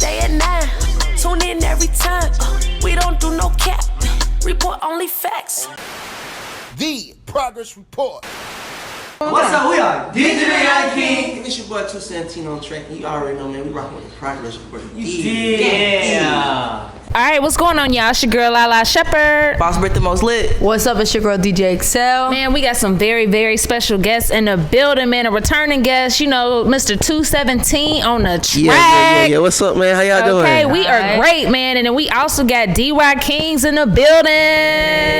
Wednesday at 9. Tune in every time. We don't do no cap. Report only facts. The Progress Report. What's up? We are DY Kingz. And it's your boy 217 on track. You already know, man. We rocking with the Progress Report. Yeah. All right, what's going on, y'all? It's your girl Lala Shepherd. Boss Brit the most lit. What's up? It's your girl DJ Excel. Man, we got some very, very special guests in the building, man. A returning guest, you know, Mr. 217 on the track. Yeah. What's up, man? How y'all doing? Okay, we are great, man. And then we also got DY Kingz in the building.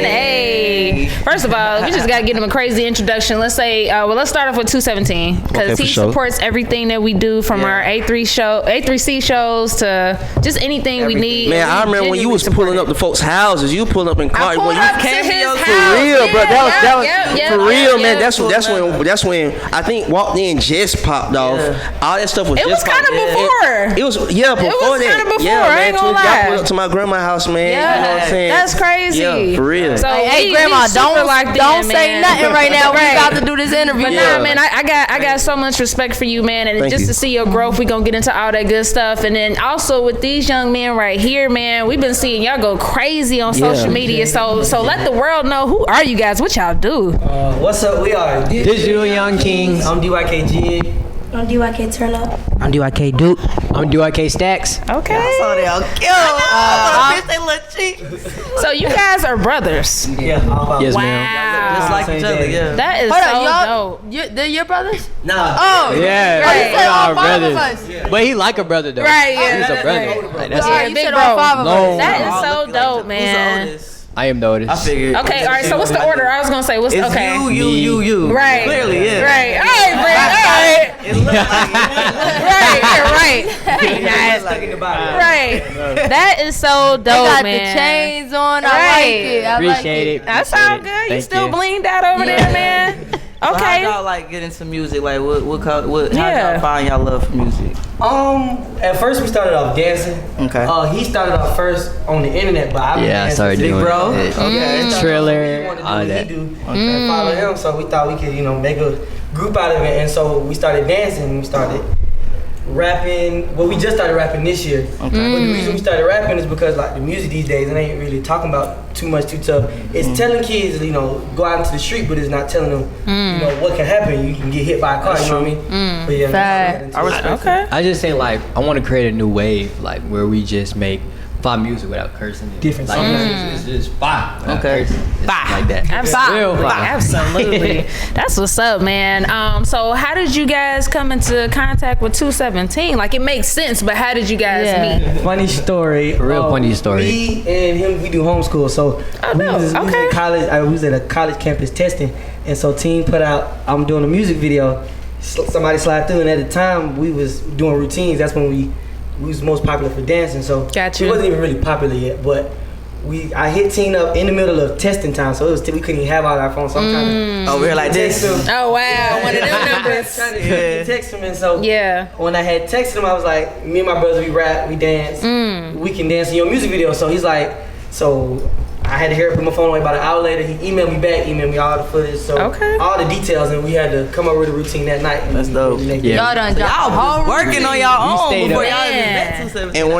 Hey. First of all, we just got to give him a crazy introduction. Let's say, let's start off with 217 because he supports everything that we do from our A3C shows to just anything we need. Man, I remember when you was pulling up to folks' houses. You pulling up in cars when you came to his for house. real, bro. That was for real, man. Yeah. That's when I think Walked In just popped off. All that stuff was. It was kind of before. It was before that. It was kind of before. Yeah, I man. ain't gonna Y'all lie. pulled up to my grandma's house, man. Yeah, you know what I'm saying? That's crazy. Yeah, for real. So Hey, Grandma, don't say nothing right now. We got to do this interview. But nah, man, I got so much respect for you, man, and Thank you. to see your growth, we gonna get into all that good stuff, and then also with these young men right here, man, we've been seeing y'all go crazy on social media. So let the world know, who are you guys? What y'all do? What's up? We are Digital Young Kings. I'm DYK Jig. I'm DYK Turn Up. I'm DYK Duke. I'm DYK Stacks. Okay. They look cheap. So you guys are brothers. Yeah. Yes, Wow. ma'am. Just like each other. Yeah. That is Hold so on, dope. they're your brothers? Nah. Oh, Yeah, Right. we are all five of brothers. us. But he like a brother though. Right, yeah. He's a brother. Like, that's Sorry, it. you big said bro. all five of No. us. That is so dope, man. I am the oldest. I figured. Okay, all right. So what's the order? I was gonna say, what's It's okay? you. Right. Clearly, yeah. Right. All right, Brent. It looks like Right. it's like in the body. Right. That is so dope, They got man. the chains on. I Right. like it. I Appreciate like it. That sounds good. You Thank still you. blinged out over there, man. How Okay. y'all like get into music? Like what how Yeah. y'all find y'all love for music? At first we started off dancing. Okay. He started off first on the internet, but I've been Yeah, I dancing started since doing bro. it. Okay. Trailer, We wanted to do all what that. he do and follow him, so we thought we could, make a group out of it, and so we started dancing. We started rapping. Well, we just started rapping this year. Okay. But the reason we started rapping is because like the music these days, it ain't really talking about too much too tough. It's telling kids, go out into the street, but it's not telling them, what can happen. You can get hit by a car. You know what I mean? But yeah, Fact. I respect Okay. I just say like I want to create a new wave, like where we just make fun music without cursing. Different like songs. it's just fire. Okay. Like that. Absolutely. Real fire. Absolutely. That's what's up, man. So how did you guys come into contact with 217? Like it makes sense, but how did you guys meet? Funny story. Real funny story. Me and him, we do homeschool. So we was okay. in college. We was at a college campus testing, and so team put out. I'm doing a music video. Somebody slide through, and at the time we was doing routines. That's when we was most popular for dancing. So Gotcha. we wasn't even really popular yet, but. I hit Teen up in the middle of testing time, so we couldn't even have all our phones. So I'm trying to Over here like this. text him. Oh wow, one of them numbers. Trying to text him, and so Yeah. when I had texted him, I was like, me and my brothers, we rap, we dance, we can dance in your music video. So he's like, so I had to hear it from my phone away about an hour later. He emailed me back, emailed me all the footage, so all the details, and we had to come up with a routine that night. That's dope. Yeah. Y'all done dropped Y'all the whole was working on y'all own stayed before up. y'all even met Man. 217. And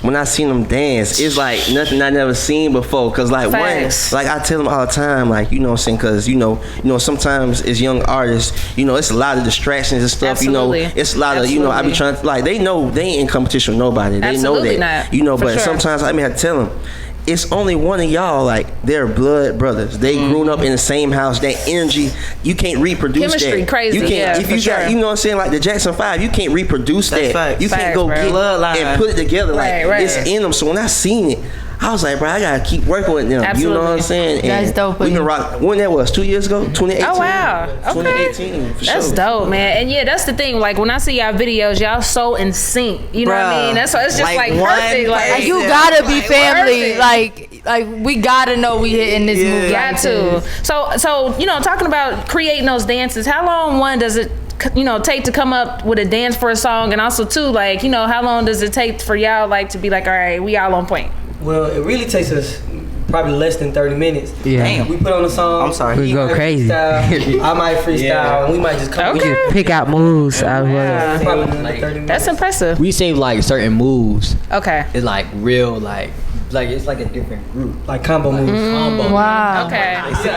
when I seen them dance, it's like nothing I never seen before. Cause like Facts. like I tell them all the time, like you know what I'm saying, cause you know sometimes as young artists, it's a lot of distractions and stuff. Absolutely. It's a lot of I be trying to, like they know they ain't in competition with nobody. They Absolutely know that. not. For But sure. sometimes I may have to tell them. It's only one of y'all, like they're blood brothers. They grew up in the same house. That energy, you can't reproduce Chemistry that. crazy, You can't, yeah, if for you got, sure. you know what I'm saying, like the Jackson 5, you can't reproduce That's that. facts. You can't Facts, go bro. get Bloodline. and put it together. Right, like right. it's in them. So when I seen it, I was like, bro, I gotta keep working with them. Absolutely. You know what I'm saying? That's And dope. We've been rock. When that was 2 years ago, 2018. Oh wow. Okay. 2018. For That's sure. dope, man. And yeah, that's the thing. Like when I see y'all videos, y'all so in sync. You know what I Bruh. mean? That's why it's just Like like one perfect. Like person. You gotta be Like, family. perfect. Like we gotta know we hitting this movie. got like to. this. So talking about creating those dances, how long does it take to come up with a dance for a song, and also too like how long does it take for y'all like to be like, all right, we all on point? Well, it really takes us probably less than 30 minutes. Yeah. Damn. We put on a song. I'm sorry. We go crazy. I might freestyle, and we might just come. We just pick out moves out of it. Probably under 30 minutes. That's impressive. We save like certain moves. Okay. It's like real like it's like a different group. Like combo moves. Combo. Wow. Okay. It's a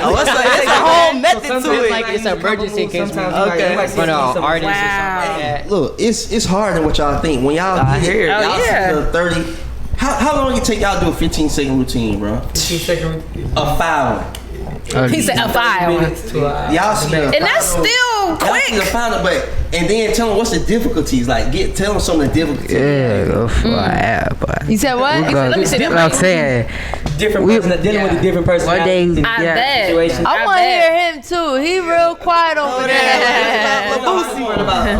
whole method to it. Like it's an emergency in case Okay. for the artist or something like that. Look, it's harder than what y'all think. When y'all I get hear it, it. y'all see the 30. How long it take y'all to do a 15-second routine, bro? 15-second. A foul. He said a file. Y'all see the And that's still Y'all see the quick. final, but and then tell them what's the difficulties. Like tell them some of the difficulties. Yeah, go for it, boy. You said what? Let me see that. I'm saying. Different person dealing with a different person. One day, I bet. Situation. I want to hear him too. He real quiet over there.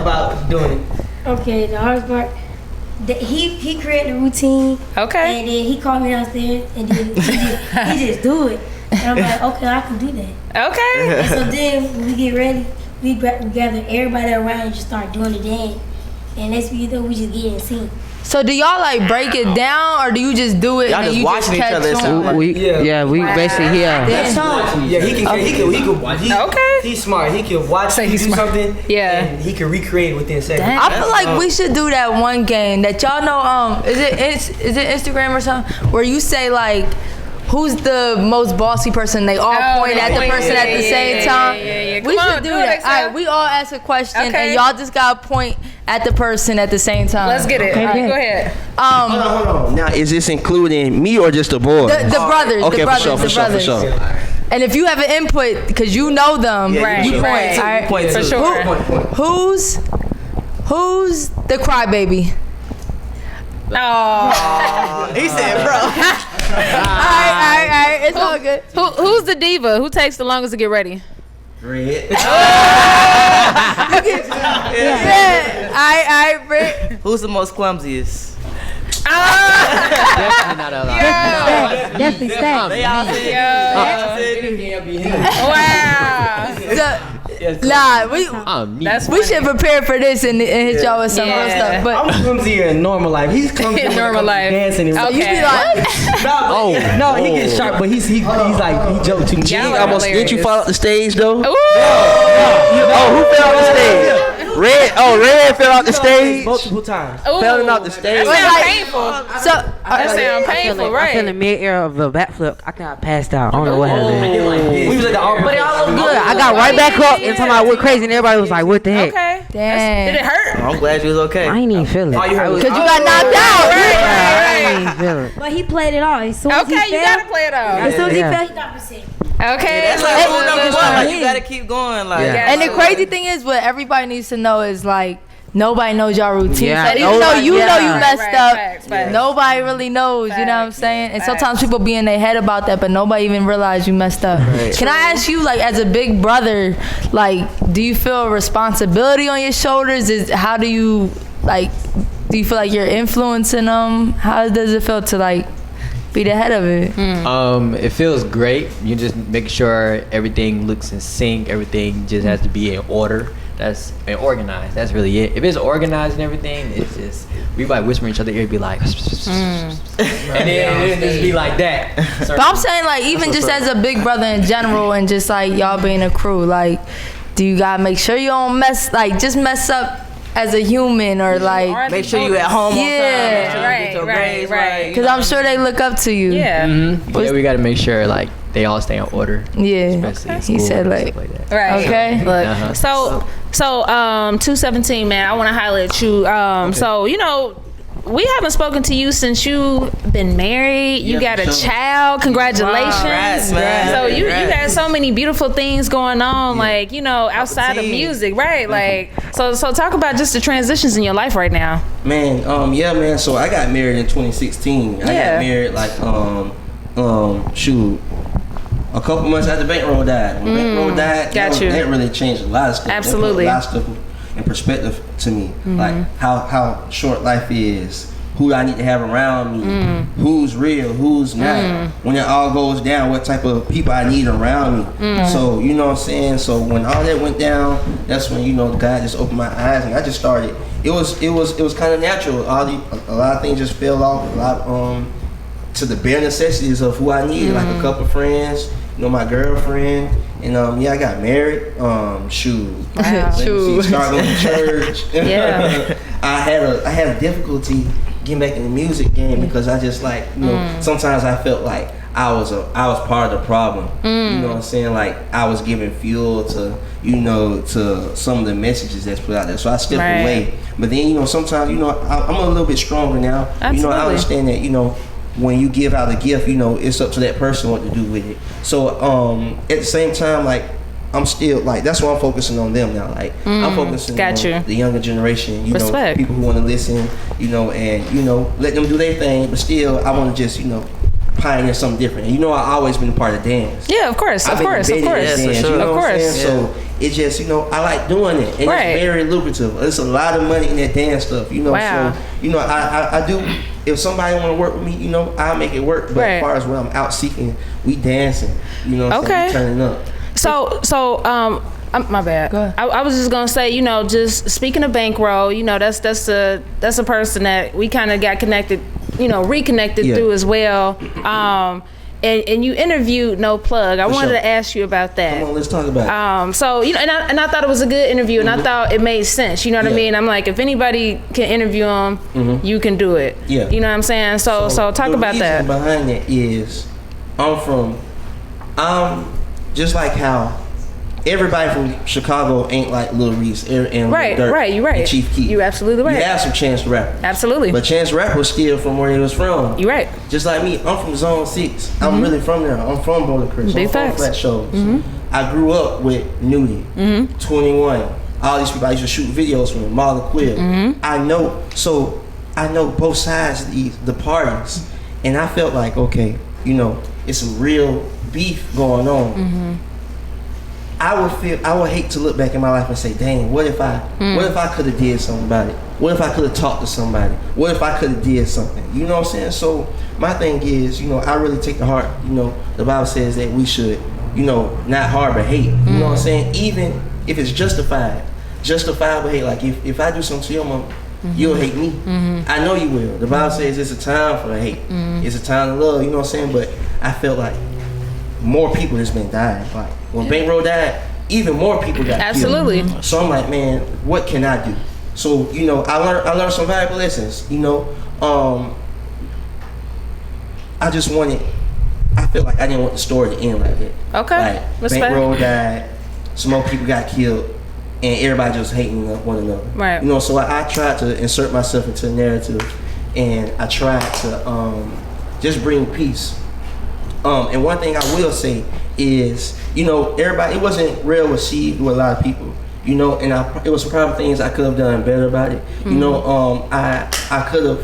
About doing it. Okay, the hardest part, he created a routine. Okay. And then he called me downstairs, and then he just do it. And I'm like, okay, I can do that. Okay. And so then when we get ready, we gather everybody around and just start doing the dance. And next thing you know, we just get in sync. So do y'all like break it down, or do you just do it Y'all and then just you just watching each catch other, it on? sound like. we basically here. Yeah, he can. Okay. He's smart. He can watch you do something. Yeah. And he can recreate within seconds. I feel like we should do that one game that y'all know. Is it Instagram or something where you say like, who's the most bossy person? They all point at the person at the same time. Yeah. We should do that. All right, we all ask a question, and y'all just gotta point at the person at the same time. Let's get it. Okay, All right, go ahead. Hold on. Now, is this including me or just the boys? The brothers. Okay, the brothers. for sure. And if you have an input, because you know them, Right, you point. right. All right? Point For to. sure. Who's the crybaby? Oh. He said, bro. All right. It's all good. Who's the diva? Who takes the longest to get ready? Red. Yeah. All right, Britt. Who's the most clumsiest? Definitely not allowed. Definitely stacked. They all said. Wow. Nah, we should prepare for this and hit y'all with some real stuff. But I'm clumsier in normal life. He's clumsy In normal life. dancing. Okay. you be like, No, he gets sharp, but he's like he joked too much. Y'all are Almost didn't you hilarious. fall off the stage though? Ooh. Oh, who fell off the stage? Red. Oh, Red fell off the stage. Multiple times. Ooh. Fell off the stage. That sounds painful. so That sounds painful, I'm right? feeling mid-air of a backflip. I kind of passed out. I don't know what happened. We was at the But it all looked good. I got right back up and talking about what crazy, and everybody was like, "What the heck?" Okay. damn. Did it hurt? I'm glad you was okay. I ain't even feel it. All you heard was, Cause you got knocked out. I ain't even feel it. But he played it all. As soon as Okay, he you fell, gotta play it off. as soon as he Yeah. fell, he stopped his Okay. That's like rule number one. Like you gotta keep going. Like Yeah. And the crazy thing is, what everybody needs to know is like, nobody knows y'all routine. Yeah, So even though nobody- you know you yeah. messed Right, up, facts. nobody really knows. You know what I'm saying? And sometimes people be in their head about that, but nobody even realize you messed up. Can I ask you, like, as a big brother, like, do you feel a responsibility on your shoulders? How do you like? Do you feel like you're influencing them? How does it feel to like be the head of it? It feels great. You just make sure everything looks in sync. Everything just has to be in order. That's and organized. That's really it. If it's organized and everything, it's just we like whisper in each other ear, be like, and then it just be like that. But I'm saying, like, even just as a big brother in general, and just like y'all being a crew, like, do you gotta make sure you don't mess up as a human, or like make sure you at home. Yeah. On time. Make sure you get your grades right. Because I'm sure they look up to you. Yeah. Yeah, we gotta make sure like they all stay in order. Yeah. Especially in He school said and like, stuff like that. Right. okay. Look. Uh-huh. So 217, man, I want to highlight you. So, you know, we haven't spoken to you since you've been married. You got a child. Congratulations. Congrats, man. So you got so many beautiful things going on, like, you know, outside of music, right? Like, so talk about just the transitions in your life right now. Man, yeah, man. So I got married in 2016. I got married like shoot, a couple months after Bankroll died. When Bankroll died, that really changed a lot of stuff. Absolutely. That put a lot of stuff in perspective to me, like how short life is, who I need to have around me, who's real, who's not. When it all goes down, what type of people I need around me. So you know what I'm saying. So when all that went down, that's when, you know, God just opened my eyes and I just started. It was kind of natural. A lot of things just fell off. A lot to the bare necessities of who I need, like a couple friends, you know, my girlfriend, and I got married. Shoot, start going to church. Yeah. I had a difficulty getting back in the music game because I just like, you know, sometimes I felt like I was part of the problem. You know what I'm saying? Like I was giving fuel to, you know, to some of the messages that's put out there. So I stepped away. But then, you know, sometimes, you know, I'm a little bit stronger now. Absolutely. You know, I understand that, you know, when you give out a gift, you know, it's up to that person what to do with it. So at the same time, like I'm still like, that's why I'm focusing on them now. Like I'm focusing on the younger generation, you know, people who want to listen, you know, and, you know, let them do their thing, but still I want to just, you know, pioneer something different. And you know, I always been a part of dance. Yeah, of course. Yeah, for sure. You know of course. Yeah. So it's just, you know, I like doing it, and it's very lucrative. It's a lot of money in that dance stuff, you know. So, you know, I do. If somebody want to work with me, you know, I'll make it work. But as far as when I'm out seeking, we dancing, you know, so we turning up. So my bad. Go ahead. I was just gonna say, you know, just speaking of Bankroll, you know, that's a person that we kind of got connected, you know, reconnected through as well. And you interviewed No Plug. I wanted to ask you about that. Come on, let's talk about it. So, you know, and I thought it was a good interview, and I thought it made sense. You know what I mean? I'm like, if anybody can interview him, you can do it. Yeah. You know what I'm saying? So talk about that. The reason behind that is I'm just like how everybody from Chicago ain't like Lil Reese and Lil Durk you're right. and Chief Keef. You absolutely right. You have some Chance the Rapper. Absolutely. But Chance the Rapper was still from where he was from. You're right. Just like me, I'm from Zone 6. I'm really from there. I'm from Boulder Crest. I'm from Flat Shows. I grew up with Nudie, 21. All these people, I used to shoot videos from Marlon Quill. I know both sides of the parties. And I felt like, okay, you know, it's some real beef going on. I would hate to look back in my life and say, dang, what if I could have did something about it? What if I could have talked to somebody? What if I could have did something? You know what I'm saying? So my thing is, you know, I really take to heart, you know, the Bible says that we should, you know, not harbor hate. You know what I'm saying? Even if it's justifiable hate. Like if I do something to your mom, you'll hate me. I know you will. The Bible says it's a time for hate. It's a time to love, you know what I'm saying? But I felt like more people has been dying. Like when Bankroll died, even more people got killed. So I'm like, man, what can I do? So, you know, I learned some valuable lessons. You know, I feel like I didn't want the story to end like that. Okay. Like Bankroll died, some more people got killed, and everybody just hating one another. Right. You know, so I tried to insert myself into the narrative, and I tried to just bring peace. And one thing I will say is, you know, everybody, it wasn't real received with a lot of people, you know, and it was some probably things I could have done better about it. You know, I could have,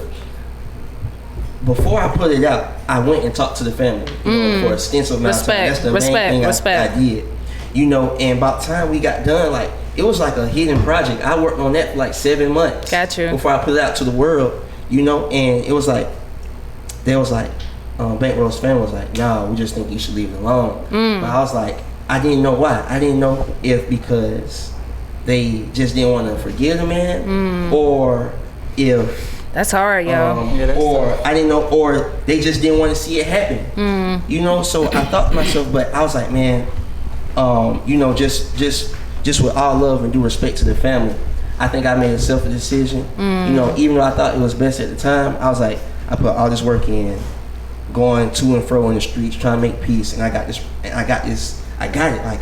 before I put it out, I went and talked to the family, you know, for an extensive amount of time. That's the main thing I did. You know, and by the time we got done, like, it was like a hidden project. I worked on that for like 7 months. Got you. Before I put it out to the world, you know, and it was like, they was like, Bankroll's family was like, nah, we just think you should leave it alone. But I was like, I didn't know why. I didn't know if because they just didn't want to forgive the man, or if that's hard, yo. Or I didn't know, or they just didn't want to see it happen. You know, so I thought to myself, but I was like, man, you know, just with all love and due respect to the family, I think I made a selfish decision. You know, even though I thought it was best at the time, I was like, I put all this work in, going to and fro in the streets, trying to make peace, and I got it. Like,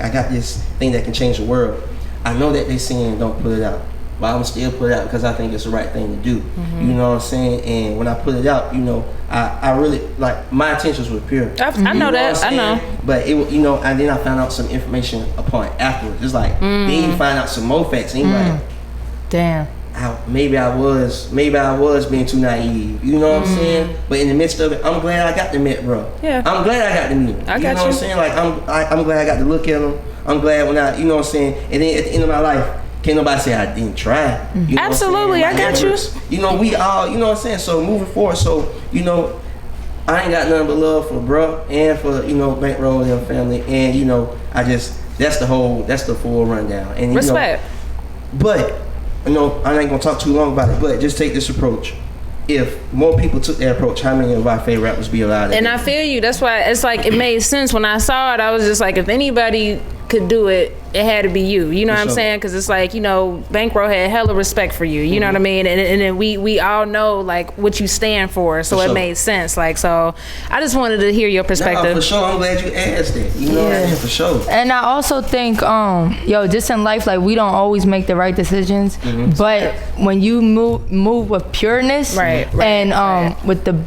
I got this thing that can change the world. I know that they saying don't put it out, but I'm still put it out because I think it's the right thing to do. You know what I'm saying? And when I put it out, you know, I really, like, my intentions were pure. I know that. I know. But it, you know, and then I found out some information upon it afterwards. It's like, then you find out some more facts, and you're like, damn. Maybe I was being too naive, you know what I'm saying? But in the midst of it, I'm glad I got to meet bro. Yeah. I'm glad I got to meet him. You know what I'm saying? Like, I'm glad I got to look at him. I'm glad when you know what I'm saying? And then at the end of my life, can't nobody say I didn't try. You know absolutely, I got you. You know, we all, you know what I'm saying? So moving forward, so, you know, I ain't got nothing but love for bro and for, you know, Bankroll and their family. And, you know, that's the full rundown. And respect. You know, but, you know, I ain't gonna talk too long about it, but just take this approach. if more people took that approach, how many of our favorite rappers be allowed? And I feel you. That's why it's like it made sense when I saw it. I was just like, if anybody could do it, it had to be you. You know what I'm saying? Because it's like, you know, Bankroll had hella respect for you. You know what I mean? And we all know like what you stand for. So it made sense. Like, so I just wanted to hear your perspective. No, for sure. I'm glad you asked that. You know what I mean? For sure. And I also think, just in life, like we don't always make the right decisions, but when you move with pureness, and with the,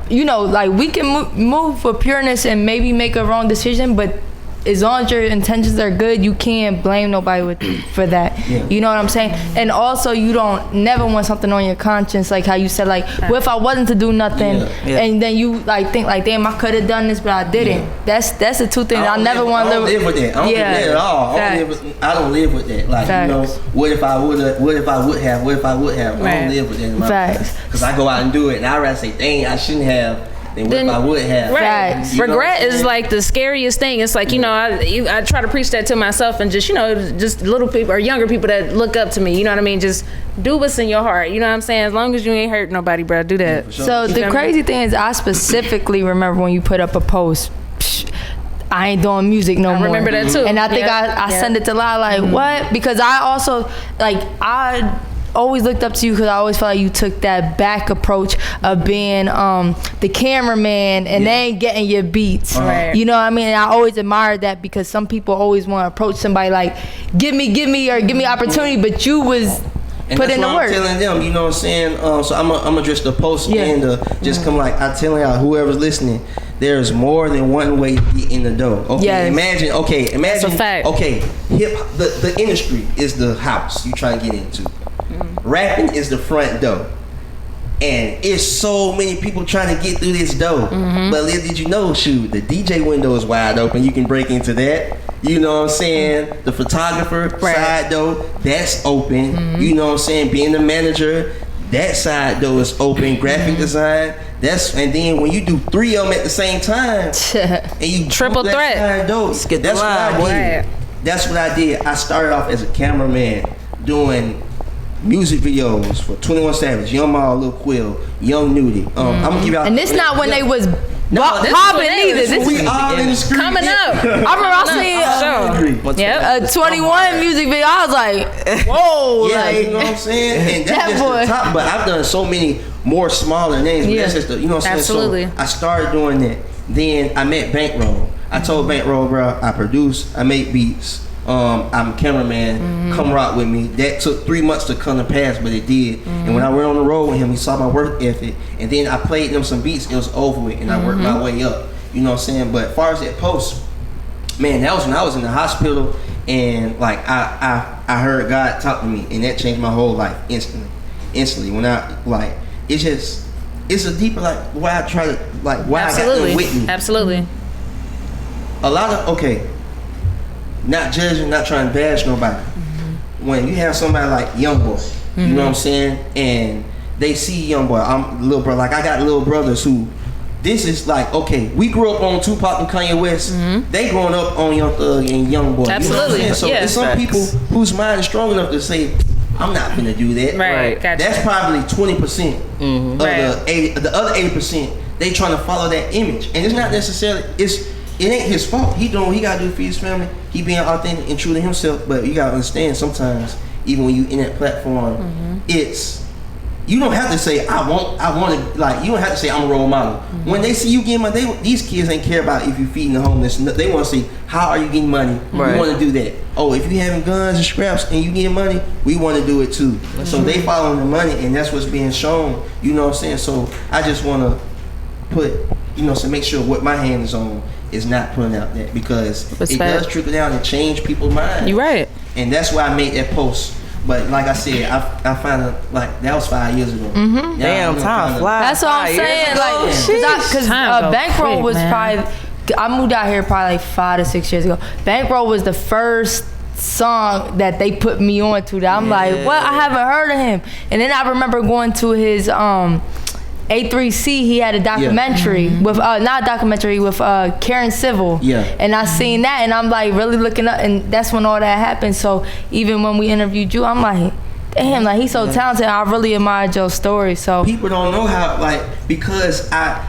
you know, like we can move with pureness and maybe make a wrong decision, but as long as your intentions are good, you can't blame nobody for that. You know what I'm saying? And also, you don't never want something on your conscience, like how you said, like, what if I wasn't to do nothing, and then you like think like, damn, I could have done this, but I didn't. That's the two things I never want to live with that. I don't live with that at all. I don't live with that. Like, you know, what if I would have? What if I would have? What if I would have? I don't live with that in my life. Because I go out and do it, and I rather say, dang, I shouldn't have. Then I would have. Right. Regret is like the scariest thing. It's like, you know, I try to preach that to myself and just, you know, just little people or younger people that look up to me. You know what I mean? Just do what's in your heart. You know what I'm saying? As long as you ain't hurt nobody, bro, do that. Yeah, sure. So the crazy thing is, I specifically remember when you put up a post, I ain't doing music no more. I remember that too. And I think I sent it to Lyle like, what? Because I also, like, I always looked up to you because I always felt like you took that back approach of being the cameraman and then getting your beats. You know what I mean? And I always admired that because some people always want to approach somebody like, give me opportunity, but you was put in the work. I'm telling them, you know what I'm saying? So I'm gonna address the post again to just come like, I'm telling y'all, whoever's listening, there's more than one way to get in the door. Okay, imagine. That's a fact. Okay, the industry is the house you try to get into. Rapping is the front door, and it's so many people trying to get through this door. But did you know, shoot, the DJ window is wide open. You can break into that. You know what I'm saying? The photographer side door, that's open. You know what I'm saying? Being the manager, that side door is open. Graphic design, and then when you do 3 of them at the same time, and you triple threat. That's what I did. That's what I did. I started off as a cameraman doing music videos for 21 Savage, Young Maul, Lil Quill, Young Nudie. I'm gonna give y'all. And this not when they was popping either. This we all in the street. Coming up. I remember I seen a 21 music video. I was like, whoa, like, you know what I'm saying? And that's just the top. But I've done so many more smaller names. But that's just the, you know what I'm saying? Absolutely. So I started doing that. Then I met Bankroll. I told Bankroll, bro, I produce, I make beats. I'm a cameraman, come rock with me. That took 3 months to come to pass, but it did. And when I went on the road with him, he saw my work ethic. And then I played them some beats, it was over with, and I worked my way up. You know what I'm saying? But as far as that post, man, that was when I was in the hospital, and like I heard God talk to me, and that changed my whole life instantly. When I like, it's a deeper like why I try to like why I got them with me. Absolutely. A lot of not judging, not trying to bash nobody. When you have somebody like Youngboy, you know what I'm saying, and they see Youngboy, I'm little brother. Like I got little brothers who, this is like, okay, we grew up on Tupac and Kanye West. They growing up on Young Thug and Youngboy. Absolutely. You know so there's some people whose mind is strong enough to say, I'm not gonna do that. Right. Gotcha. That's probably 20% of the other 80%. They trying to follow that image, and it's not necessarily it ain't his fault. He doing what he gotta do for his family. He being authentic and true to himself. But you gotta understand, sometimes even when you in that platform, it's, you don't have to say I want to, like, you don't have to say I'm a role model. When they see you getting money, these kids ain't care about if you feeding the homeless. They want to see how are you getting money. We want to do that. Oh, if you having guns and scraps and you getting money, we want to do it too. So they following the money, and that's what's being shown. You know what I'm saying? So I just want to put, so make sure what my hand is on is not putting out that, because it does trickle down and change people's minds. You're right. And that's why I made that post. But like I said, I found out, like, that was 5 years ago. Damn, time flies. That's what I'm saying. Like, because Bankroll was probably, I moved out here probably like 5 to 6 years ago. Bankroll was the first song that they put me on to that I'm like, what? I haven't heard of him. And then I remember going to his A3C, he had a documentary with not a documentary with Karen Civil. And I seen that, and I'm like really looking up, and that's when all that happened. So even when we interviewed you, I'm like, damn, like he's so talented. I really admired your story. So people don't know how, like, because I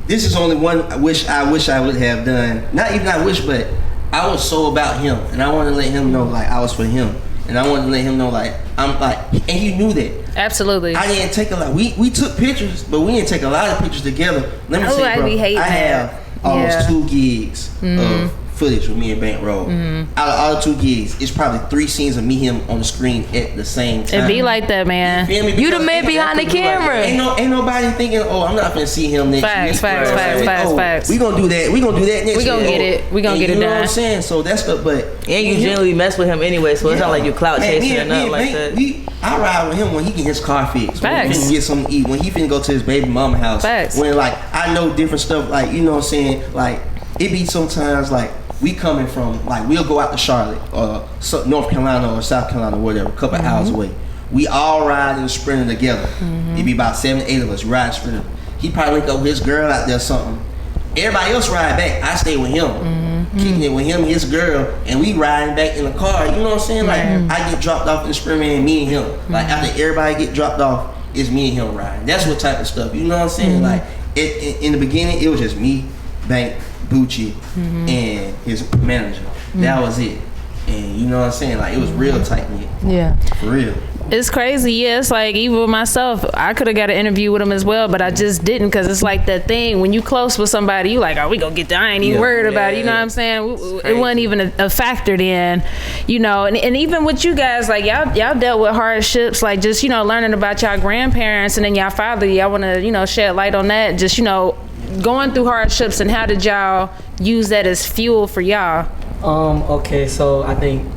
this is only one I wish I would have done. Not even I wish, but I was so about him, and I wanted to let him know like I was for him, and I wanted to let him know like I'm like, and he knew that. Absolutely. I didn't take a lot. We took pictures, but we didn't take a lot of pictures together. Let me tell you, bro, I have almost 2 gigs of footage with me and Bankroll. Out of all 2 gigs, it's probably 3 scenes of me and him on the screen at the same time. It be like that, man. You the man behind the camera. Like, ain't nobody thinking, oh, I'm not gonna see him next week. Facts. We gonna do that. We gonna do that next week. We gonna get it. We gonna get it done. You know what I'm saying? So that's the and you generally mess with him anyway, so it's not like you clout chasing or nothing like that. I ride with him when he get his car fixed. Facts. When he finna get something to eat. When he finna go to his baby mama house. Facts. When like I know different stuff, like you know what I'm saying. Like it be sometimes like we coming from like we'll go out to Charlotte or North Carolina or South Carolina or whatever, a couple hours away. We all ride in the Sprinter together. It be about 7 to 8 of us ride Sprinter. He probably link up with his girl out there or something. Everybody else ride back. I stay with him, kicking it with him and his girl, and we riding back in the car. You know what I'm saying? Like I get dropped off in the Sprinter and me and him. Like after everybody get dropped off, it's me and him riding. That's what type of stuff. You know what I'm saying? Like in the beginning, it was just me, Bank, Bucci, and his manager. That was it. And you know what I'm saying? Like it was real tight knit. Yeah. For real. It's crazy. Yeah, it's like even with myself, I could have got an interview with him as well, but I just didn't because it's like that thing when you close with somebody, you like, oh, we gonna get there. I ain't even worried about it. You know what I'm saying? It wasn't even a factor then, you know. And even with you guys, like y'all dealt with hardships, like just learning about y'all grandparents and then y'all father. Y'all want to shed light on that. Just going through hardships and how did y'all use that as fuel for y'all? Okay, so I think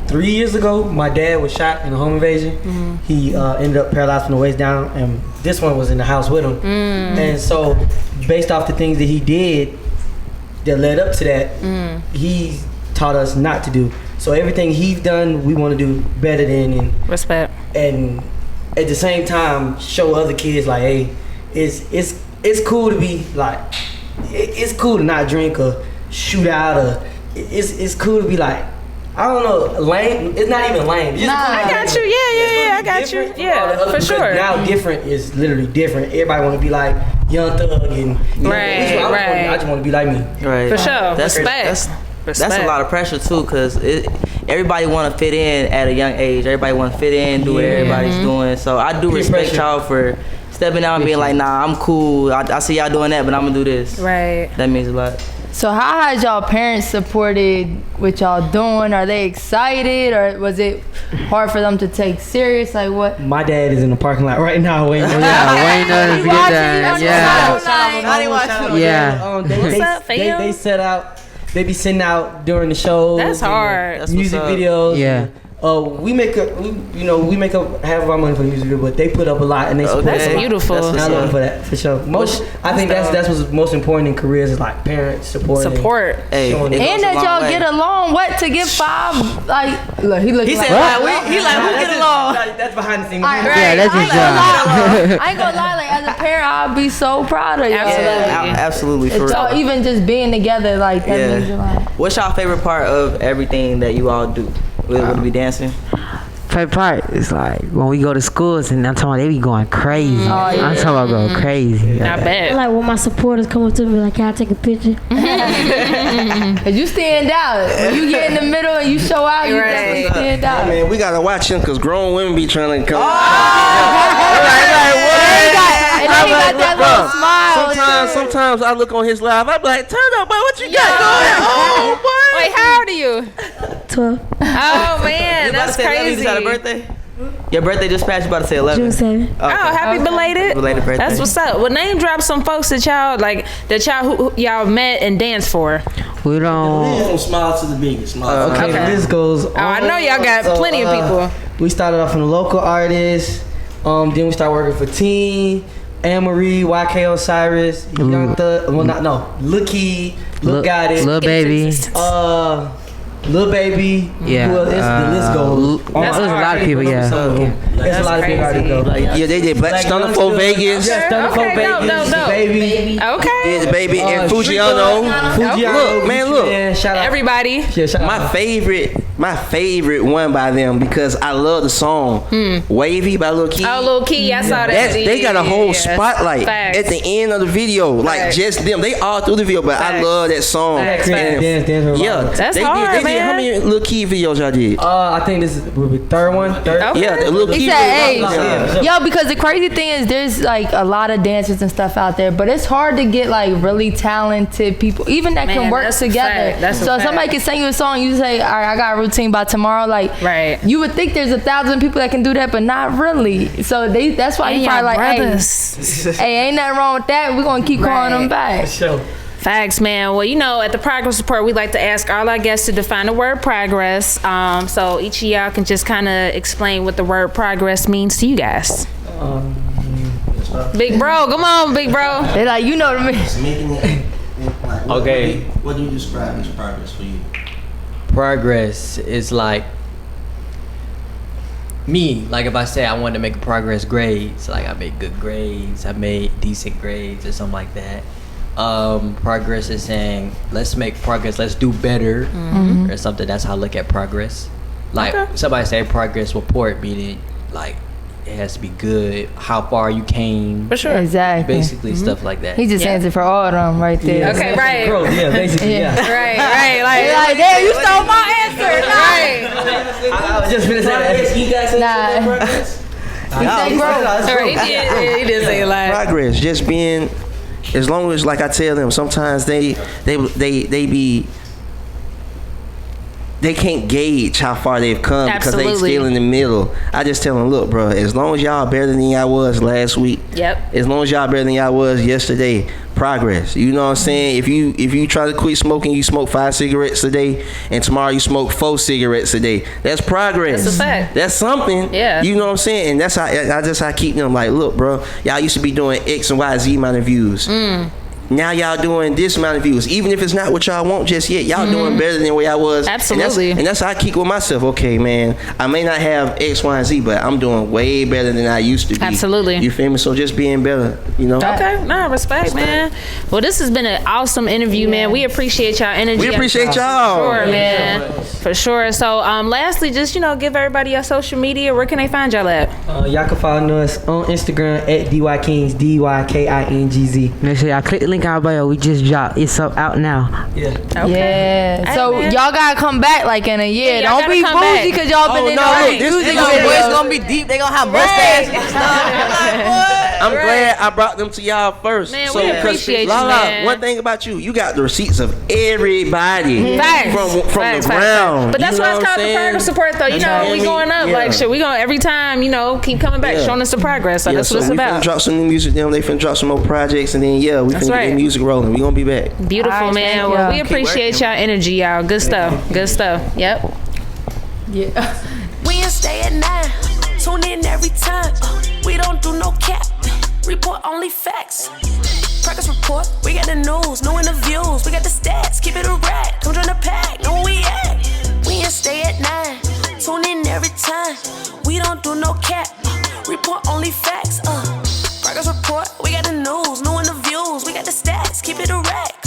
3 years ago, my dad was shot in a home invasion. He ended up paralyzed from the waist down, and this one was in the house with him. And so, based off the things that he did that led up to that, he taught us not to do. So everything he's done, we want to do better than, and respect. And at the same time, show other kids like, hey, it's cool to be like, it's cool to not drink or shoot out or it's cool to be like, I don't know, lame. It's not even lame. It's I got you. Yeah, I got you. Yeah, for sure. Now different is literally different. Everybody want to be like Young Thug and right. I just want to be like me. Right. For sure. That's a lot of pressure too, cause everybody want to fit in at a young age. Everybody want to fit in, do what everybody's doing. So I do respect y'all for stepping out and being like, nah, I'm cool. I see y'all doing that, but I'm gonna do this. Right. That means a lot. So how has y'all parents supported what y'all doing? Are they excited, or was it hard for them to take serious? Like what? My dad is in the parking lot right now waiting. Waiting on us to get done. Yeah. What's up, fam? They set out. They be sending out during the show. That's hard. That's music videos. Yeah. We make up half of our money for the music video, but they put up a lot and they support. That's beautiful. I love them for that, for sure. I think that's what's most important in careers is like parents support. Hey, and that y'all get along. What to give 5? Like, look, he looking. He said, we get along. That's behind the scenes. Yeah, that's his job. I ain't gonna lie. Like as a parent, I'll be so proud of y'all. Absolutely. For so real. even just being together, like that means you're like. What's y'all favorite part of everything that you all do? Would it be dancing? Favorite part is like when we go to schools and I'm talking about they be going crazy. I'm talking about going crazy. I bet. I like when my supporters come up to me like, can I take a picture? Cause you stand out. When you get in the middle and you show out, you definitely stand out. Yeah, man, we gotta watch him because grown women be trying to come. Sometimes I look on his live, I be like, turn up, boy, what you got going on, boy? Wait, how old are you? 12. Oh man, that's crazy. You just had a birthday? Your birthday just passed. You about to say 11. June 7. Okay. Oh, happy belated. Belated birthday. That's what's up. Well, name drop some folks that y'all met and danced for. We don't. From small to the biggest. Okay, the list goes on. Oh, I know y'all got plenty of people. We started off from the local artists. Then we started working for Teen, Anne-Marie, YK Osiris, Young Thug. Lil Keed, Lil Got It, Lil Baby. Lil Baby. Yeah. The list goes. There's a lot of people. Yeah. There's a lot of big artists though. Yeah, they did Black Stunna for Vegas. Yeah, Stunna for Vegas. No. Baby. Okay. Yeah, the Baby and Foogiano. Foogiano. Look, man, look. Shout out everybody. Yeah, shout out. My favorite my favorite one by them because I love the song "Wavy" by Lil Keed. Oh, Lil Keed, I saw that. They got a whole spotlight at the end of the video, like just them. They all through the video, but I love that song. That's That's hard, did. man. How many Lil Keed videos y'all did? I think this will be third one. Okay. Yeah, the Lil He Keed. said, yo, because the crazy thing is there's like a lot of dancers and stuff out there, but it's hard to get like really talented people, even that can work together. So if somebody can sing you a song, you say, all right, I got a routine by tomorrow. Like, you would think there's 1,000 people that can do that, but not really. So that's why you probably like, hey, ain't nothing wrong with that. We're gonna keep calling them back. Facts, man. Well, you know, at the Progress Report, we like to ask all our guests to define the word progress. So each of y'all can just kind of explain what the word progress means to you guys. Big bro, come on, big bro. They like, you know what I mean. Okay. What do you describe as progress for you? Progress is like me. Like if I say I wanted to make a progress grades, like I made good grades, I made decent grades or something like that. Progress is saying let's make progress, let's do better or something. That's how I look at progress. Like somebody say progress report, meaning like it has to be good, how far you came. For sure. Exactly. Basically stuff like that. He just answered for all of them right there. Yeah. Okay, right. Growth, yeah, basically, yeah. Right. Like, damn, you stole my answer. Right. I was just gonna say that. You guys say Nah. He said growth. He did say a lot. Progress, just being, as long as, like I tell them, sometimes they can't gauge how far they've come because they still in the middle. I just tell them, look, bro, as long as y'all better than y'all was last week, as long as y'all better than y'all was yesterday, progress. You know what I'm saying? If you try to quit smoking, you smoke 5 cigarettes a day, and tomorrow you smoke 4 cigarettes a day. That's progress. That's a fact. That's something. Yeah. You know what I'm saying? And that's how I keep them like, look, bro, y'all used to be doing X and Y, Z amount of views. Now y'all doing this amount of views, even if it's not what y'all want just yet. Y'all doing better than where I was. Absolutely. And that's how I keep with myself. Okay, man, I may not have X, Y, and Z, but I'm doing way better than I used to be. Absolutely. You feel me? So just being better, you know. Okay, respect, man. Well, this has been an awesome interview, man. We appreciate y'all energy. We appreciate y'all. For sure, man. For sure. So, lastly, just give everybody your social media. Where can they find y'all at? Y'all can follow us on Instagram at DY Kingz, DYKINGZ. Make sure y'all click the link in our bio. We just dropped. It's out now. Yeah. Okay. Yeah. So y'all gotta come back like in a year. Yeah, Don't be bougie because y'all been in the music. It's gonna be deep. They gonna have mustaches and stuff. I'm glad I brought them to y'all first. Man, we appreciate you, man. One thing about you got the receipts of everybody from the ground. But that's why it's called the progress support, though. You know, we going up. Like, shit, we gonna every time, keep coming back, showing us the progress. So that's what it's about. We finna drop some new music. Then they finna drop some more projects, and then we finna get the music rolling. We gonna be back. Beautiful, man. Well, we appreciate y'all energy, y'all. Good stuff. Good stuff. Yep. Yeah. We ain't stay at 9. Tune in every time. We don't do no cap. Report only facts. Progress report. We got the news, new interviews. We got the stats. Keep it a rack. Come join the pack. Know where we at. We ain't stay at 9. Tune in every time. We don't do no cap. Report only facts. Progress report. We got the news, new interviews. We got the stats. Keep it a rack.